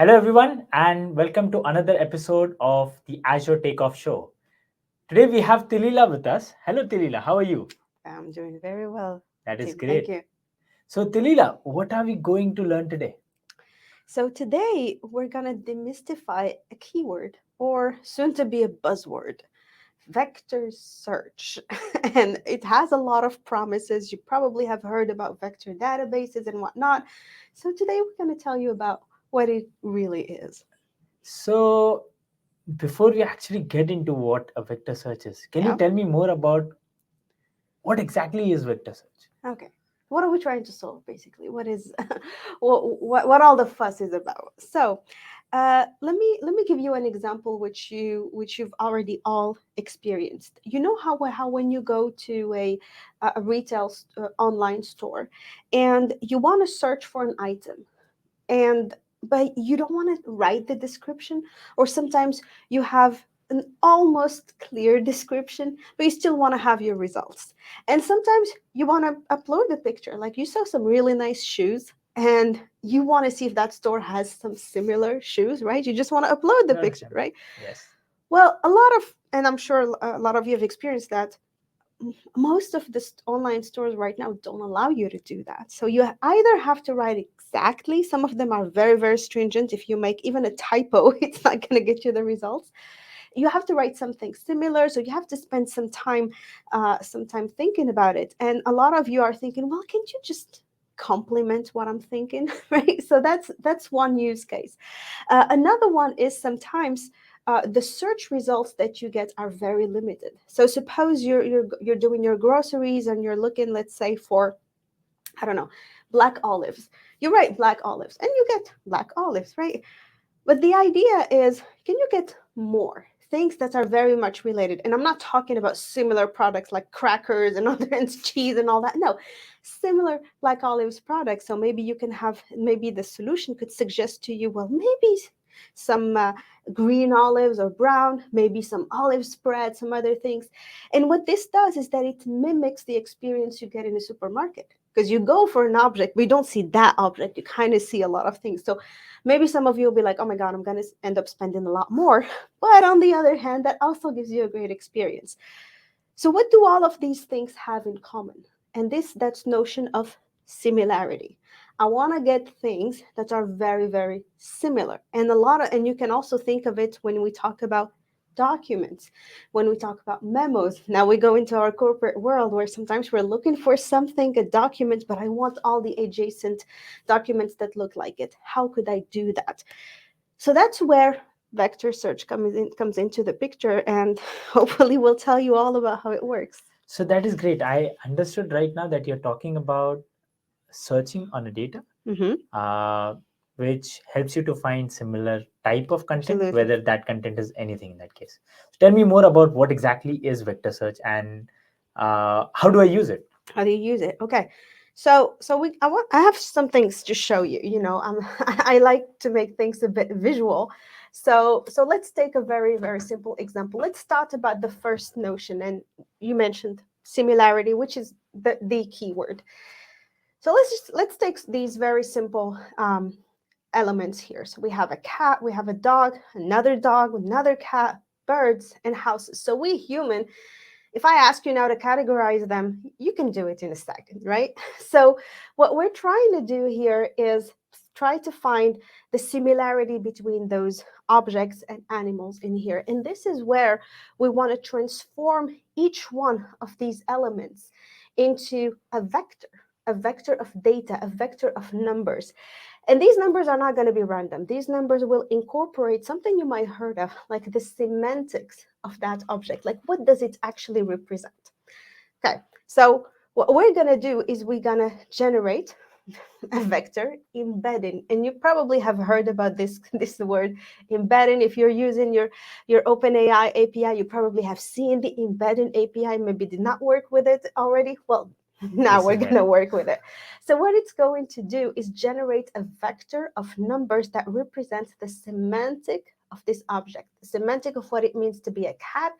Hello, everyone, and welcome to another episode of the Azure Takeoff Show. Today we have Tilila with us. Hello, Tilila. How are you? I'm doing very well, That is Tim. Thank great. you. So, Tilila, what are we going to learn today? So, today we're going to demystify a keyword, or soon to be a buzzword, vector search. And it has a lot of promises. You probably have heard about vector databases and whatnot. So, today we're going to tell you about what it really is. So, before we actually get into what a vector search is, can you Yeah. tell me more about what exactly is vector search? Okay. What are we trying to solve, basically? What is what all the fuss is about? So, let me give you an example which you've already all experienced. You know how when you go to a retail online store, and you want to search for an item, and but you don't want to write the description, or sometimes you have an almost clear description but you still want to have your results, and sometimes you want to upload the picture, like you saw some really nice shoes and you want to see if that store has some similar shoes, right? You just want to upload the I picture, understand. right? Yes. Well, a lot of, and I'm sure a lot of you have experienced that, most of the online stores right now don't allow you to do that. So you either have to write exactly, some of them are very, very stringent. If you make even a typo, it's not going to get you the results. You have to write something similar. So you have to spend some time thinking about it. And a lot of you are thinking, well, can't you just compliment what I'm thinking? Right? So that's one use case. Another one is sometimes the search results that you get are very limited. So suppose you're doing your groceries and you're looking, let's say, for, I don't know, black olives. You write black olives and you get black olives, right? But the idea is, can you get more things that are very much related? And I'm not talking about similar products like crackers and other and cheese and all that. No, similar like olives products. So maybe you can have, maybe the solution could suggest to you, well, maybe some green olives or brown, maybe some olive spread, some other things. And what this does is that it mimics the experience you get in a supermarket. Because you go for an object, we don't see that object, you kind of see a lot of things. So maybe some of you will be like, oh my God, I'm going to end up spending a lot more. But on the other hand, that also gives you a great experience. So, what do all of these things have in common? And that's notion of similarity. I want to get things that are very, very similar. And you can also think of it when we talk about documents, when we talk about memos. Now we go into our corporate world where sometimes we're looking for something, a document, but I want all the adjacent documents that look like it. How could I do that? So that's where vector search comes into the picture, and hopefully we'll tell you all about how it works. So, that is great. I understood right now that you're talking about searching on a data, Hmm. uh, which helps you to find similar type of content, Absolutely. whether that content is anything in that case. So tell me more about what exactly is vector search and how do I use it? How do you use it? Okay. So I have some things to show you. I like to make things a bit visual. So let's take a very, very simple example. Let's start about the first notion, and you mentioned similarity, which is the key word. So let's take these very simple elements here. So we have a cat, we have a dog, another cat, birds, and houses. So we human, if I ask you now to categorize them, you can do it in a second, right? So what we're trying to do here is try to find the similarity between those objects and animals in here. And this is where we want to transform each one of these elements into a vector of data, a vector of numbers. And these numbers are not going to be random. These numbers will incorporate something you might heard of, like the semantics of that object. Like, what does it actually represent? Okay, so what we're going to do is we're going to generate a vector embedding, and you probably have heard about this word embedding. If you're using your OpenAI API, you probably have seen the embedding API, maybe did not work with it already. Well, now This we're is going to right. work with it. So what it's going to do is generate a vector of numbers that represents the semantic of this object, the semantic of what it means to be a cat,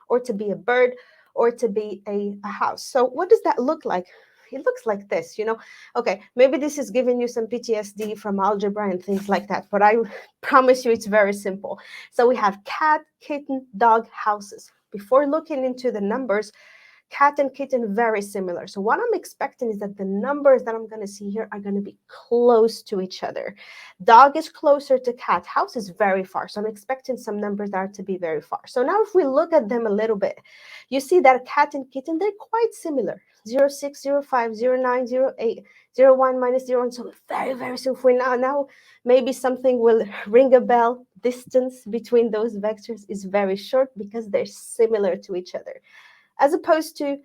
or to be a bird, or to be a house. So what does that look like? it looks like this, Okay, maybe this is giving you some PTSD from algebra and things like that, but I promise you it's very simple. So we have cat, kitten, dog, houses. Before looking into the numbers, cat and kitten very similar. So what I'm expecting is that the numbers that I'm going to see here are going to be close to each other. Dog is closer to cat. House is very far. So I'm expecting some numbers that are to be very far. So now if we look at them a little bit, you see that cat and kitten, they're quite similar. 0, 6, 0, 5, 0, 9, 0, 8, 0, 1, minus 0, and so very, very soon. If we now maybe something will ring a bell. Distance between those vectors is very short because they're similar to each other, as opposed to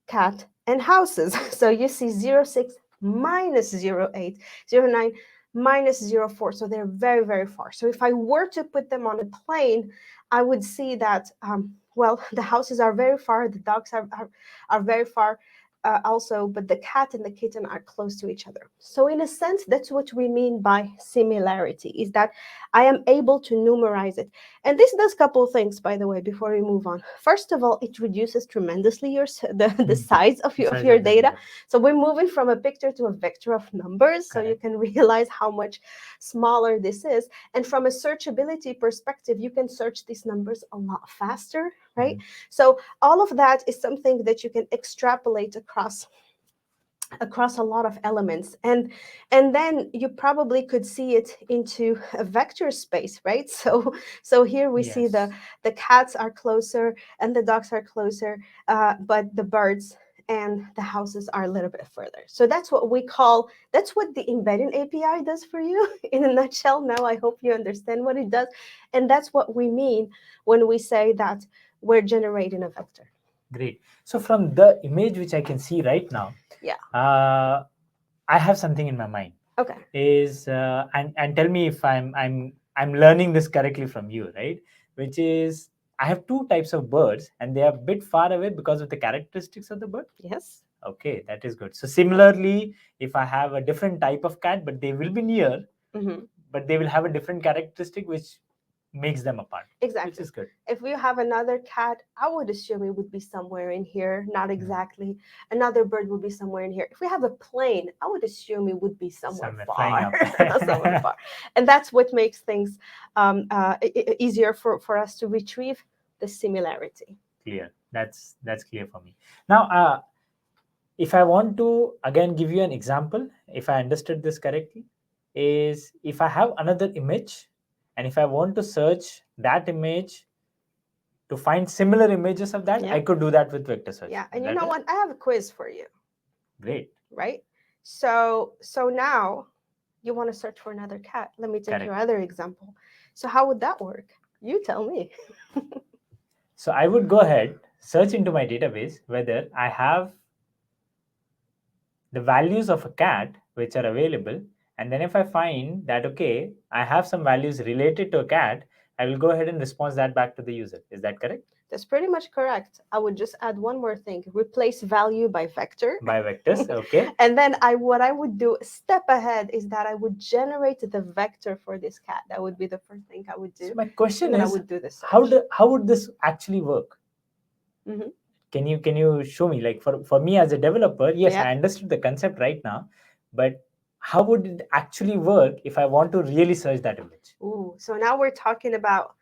cat and houses. So you see 0, 6 minus 0, 8, 0, 9 minus 0, 4. So they're very, very far. So if I were to put them on a plane, I would see that, well, the houses are very far, the dogs are very far, also, but the cat and the kitten are close to each other. So in a sense, that's what we mean by similarity, is that I am able to numerize it. And this does a couple of things, by the way, before we move on. First of all, it reduces tremendously the size of Size your of the data. data. So we're moving from a picture to a vector of numbers, so you Correct. can realize how much smaller this is. And from a searchability perspective, you can search these numbers a lot faster, right? So all of that is something that you can extrapolate across a lot of elements, and then you probably could see it into a vector space, right? So here we see Yes. the cats are closer and the dogs are closer, but the birds and the houses are a little bit further. So that's what that's what the embedding API does for you in a nutshell. Now I hope you understand what it does, and that's what we mean when we say that we're generating a vector. Great. So from the image which I can see right now, Yeah. I have something in my mind. Okay. Is and tell me if I'm learning this correctly from you, right? Which is, I have two types of birds and they are a bit far away because of the characteristics of the bird. Yes. Okay, that is good. So similarly, if I have a different type of cat, but they will be near, but they will have a different characteristic which makes them apart. Exactly. Which is good. If you have another cat, I would assume it would be somewhere in here. Not exactly. Another bird would be somewhere in here. If we have a plane, I would assume it would be somewhere flying far. up. Somewhere far. And that's what makes things easier for us to retrieve the similarity. Clear. That's clear for me. Now, if I want to again give you an example, if I understood this correctly, is if I have another image and if I want to search that image to find similar images of that, I could do that with vector search. Yeah, and you know what? I have a quiz for you. Great. Right? So now you want to search for another cat. Let me take your other example. So how would that work? You tell me. So I would go ahead, search into my database whether I have the values of a cat which are available, and then if I find that okay, I have some values related to a cat, I will go ahead and respond that back to the user. Is that correct? That's pretty much correct. I would just add one more thing: replace value by vector. By vectors, okay. And then what I would do, step ahead, is that I would generate the vector for this cat. That would be the first thing I would do. So my question is, is, I would do the search. how would this actually work? Can you show me, like, for me as a developer? Yes, I understood the concept right now, but how would it actually work if I want to really search that image? Ooh, so now we're talking about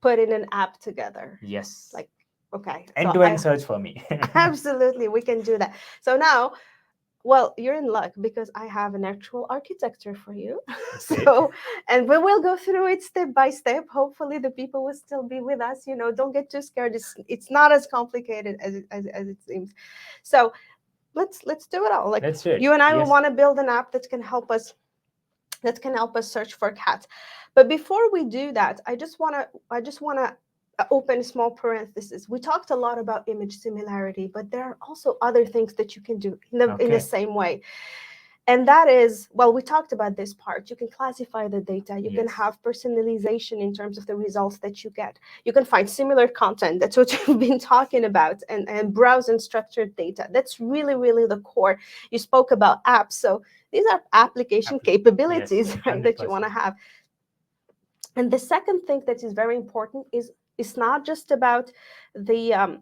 putting an app together. Yes. Like, okay. End-to-end search for me. Absolutely, we can do that. So now, well, you're in luck because I have an actual architecture for you. So, and we will go through it step by step. Hopefully the people will still be with us. Don't get too scared. It's not as complicated as it seems. So let's do it all. Like, let's do it. You and I will want to build an app that can help us search for cats. But before we do that, I just want to open a small parenthesis. We talked a lot about image similarity, but there are also other things that you can do in the same way. And that is, well, we talked about this part. You can classify the data. You can have personalization in terms of the results that you get. You can find similar content. That's what you've been talking about, and browse unstructured data. That's really, really the core. You spoke about apps. So these are application capabilities, right, that you want to have. And the second thing that is very important is it's not just about the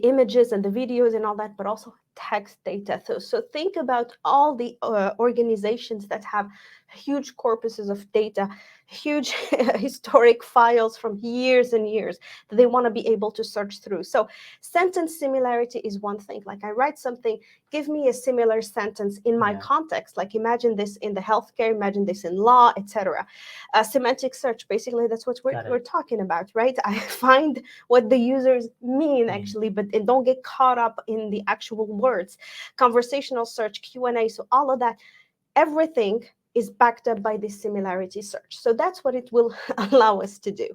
images and the videos and all that, but also text data. So think about all the organizations that have huge corpuses of data, huge historic files from years and years that they want to be able to search through. So sentence similarity is one thing. Like I write something, give me a similar sentence in my Yeah. context. Like imagine this in the healthcare, imagine this in law, etc. Semantic search, basically that's what Got we're it. talking about, right? I find what the users mean Mean. actually, but don't get caught up in the actual words. Conversational search, Q&A, so all of that, everything is backed up by this similarity search. So that's what it will allow us to do.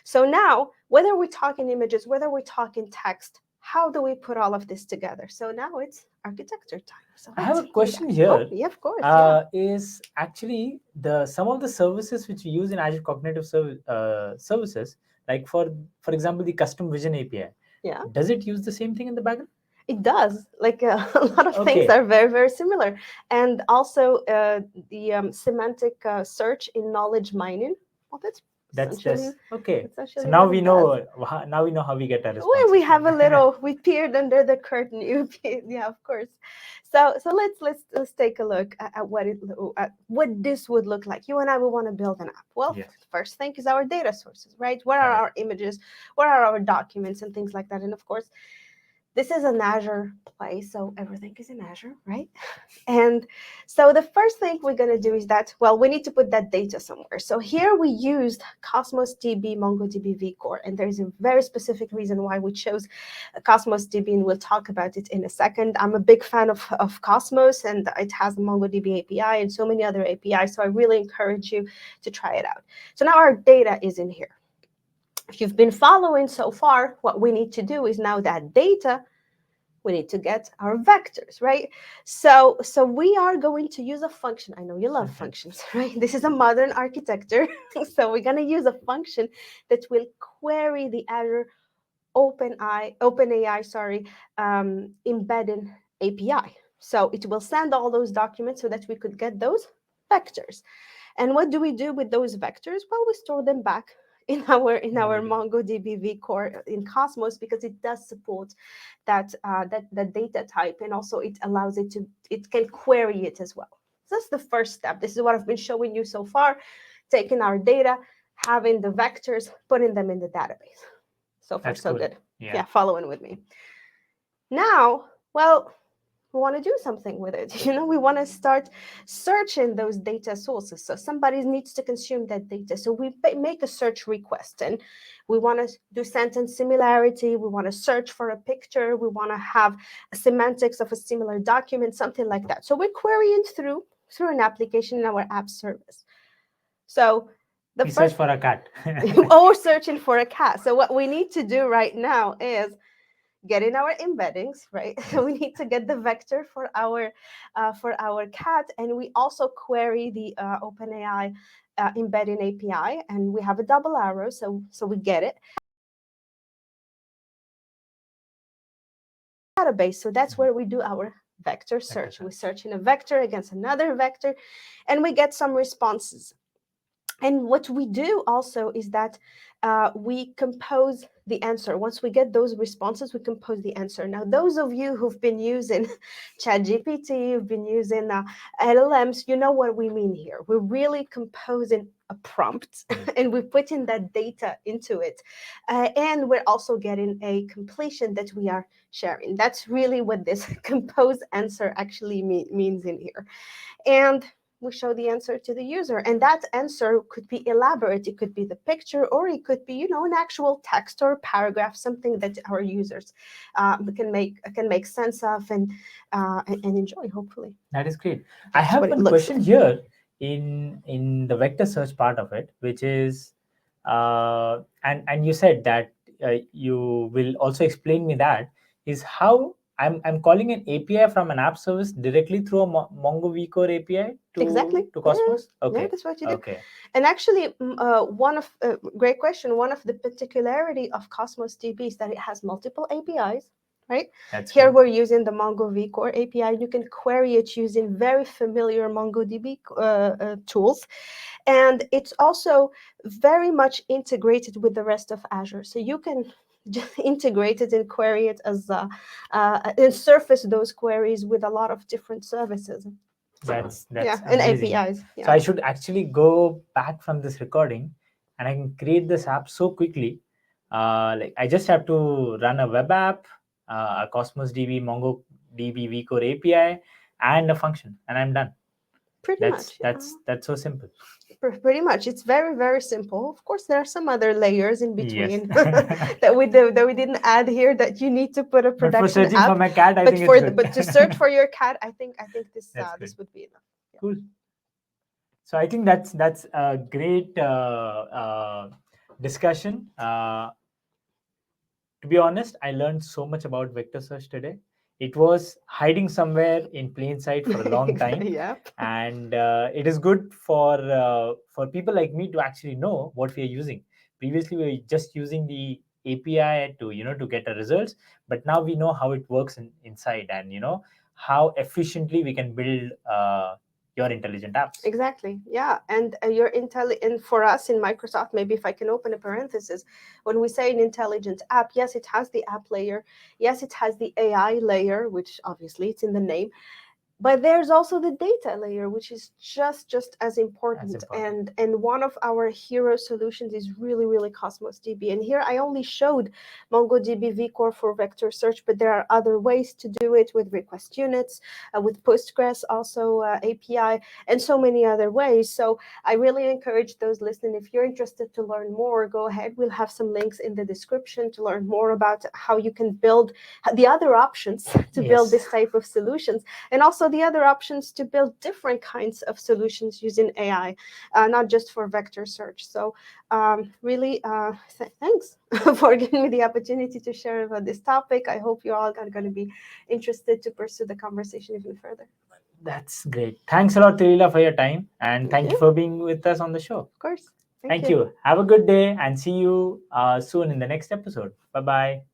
So now, whether we're talking images, whether we're talking text, how do we put all of this together? So now it's architecture time. So I have let's a do question that. Oh, here. yeah, of course. Yeah. Is actually the some of the services which we use in Azure Cognitive Services, like for example, the custom vision API. Yeah. Does it use the same thing in the backend? It does. Like a lot of things Okay, are very, very similar. And also the semantic search in knowledge mining. Well, that's that's essentially this. Okay, so essentially now what we it does. know. Now we know how we get our Well, we responses have a then. little. We peered under the curtain. You peered, yeah, of course. So let's take a look at at what this would look like. You and I, we want to build an app. Well, Yes, first thing is our data sources, right? Where are correct. our images? Where are our documents and things like that? And of course, this is an Azure place, so everything is in Azure, right? And so the first thing we're going to do is that, well, we need to put that data somewhere. So here we used Cosmos DB MongoDB vCore, and there's a very specific reason why we chose Cosmos DB, and we'll talk about it in a second. I'm a big fan of Cosmos, and it has the MongoDB API and so many other APIs, so I really encourage you to try it out. So now our data is in here. If you've been following so far, what we need to do is now that data, we need to get our vectors, right? So we are going to use a function. I know you love functions, right? This is a modern architecture. So we're going to use a function that will query the Azure OpenAI, embedded API. So it will send all those documents so that we could get those vectors. And what do we do with those vectors? Well, we store them back in our MongoDB. MongoDB vCore in Cosmos because it does support that data type, and also it allows it can query it as well. So that's the first step. This is what I've been showing you so far, taking our data, having the vectors, putting them in the database. So far, That's so cool. good. Yeah. Yeah, following with me. Now, well, we want to do something with it. We want to start searching those data sources. So somebody needs to consume that data. So we make a search request, and we want to do sentence similarity. We want to search for a picture. We want to have a semantics of a similar document, something like that. So we're querying through an application in our app service. So the We search first, for a cat. or searching for a cat. So what we need to do right now is get in our embeddings, right? So we need to get the vector for our cat, and we also query the OpenAI embedding API, and we have a double arrow, so we get it. Database, so that's where we do our vector search. We search in a vector against another vector, and we get some responses. And what we do also is that we compose the answer. Once we get those responses, we compose the answer. Now, those of you who've been using ChatGPT, who've been using LLMs, you know what we mean here. We're really composing a prompt and we're putting that data into it. And we're also getting a completion that we are sharing. That's really what this compose answer actually means in here. And we show the answer to the user, and that answer could be elaborate. It could be the picture, or it could be an actual text or paragraph, something that our users can make sense of and enjoy, hopefully. That is great. I That's have what it one looks question like. here in the vector search part of it, which is, and you said that you will also explain me that is how I'm calling an API from an app service directly through a Mongo vCore API Exactly. to Yeah, Cosmos. yeah, Okay, that's what you do. okay, And actually, one of great question. One of the particularity of Cosmos DB is that it has multiple APIs. Right that's here, cool. we're using the Mongo vCore API. You can query it using very familiar MongoDB tools, and it's also very much integrated with the rest of Azure. So you can just integrate it and query it as and surface those queries with a lot of different services. That's Yeah, and amazing. APIs. So Yeah, I should actually go back from this recording, and I can create this app so quickly. Like I just have to run a web app, a Cosmos DB, MongoDB vCore API, and a function, and I'm done. pretty That's much. that's that's so simple. Pretty much, it's very very simple. Of course, there are some other layers in Yes. between that we didn't add here, that you need to put a But for production searching for app. my cat, I But think it's for good. but to search for your cat, I think this That's good. this would be enough. Yeah. Cool. So I think that's a great discussion. To be honest, I learned so much about vector search today. It was hiding somewhere in plain sight for a long time, Yep. and it is good for people like me to actually know what we are using. Previously, we were just using the API to to get the results, but now we know how it works inside, and how efficiently we can build your intelligent apps. Exactly. Yeah. And your and for us in Microsoft, maybe if I can open a parenthesis, when we say an intelligent app, yes, it has the app layer. Yes, it has the AI layer, which obviously it's in the name. But there's also the data layer, which is just as That's important. important. And one of our hero solutions is really Cosmos DB. And here I only showed MongoDB vCore for vector search, but there are other ways to do it with request units, with Postgres also API, and so many other ways. So I really encourage those listening, if you're interested to learn more, go ahead. We'll have some links in the description to learn more about how you can build the other options to build Yes. this type of solutions, and also the other options to build different kinds of solutions using AI, not just for vector search. So really, thanks for giving me the opportunity to share about this topic. I hope you all are going to be interested to pursue the conversation even further. That's great. Thanks a lot, Tirila, for your time, and Thank thank you you. for being with us on the show. Of course. Thank Thank you. you. Have a good day, and see you soon in the next episode. Bye bye.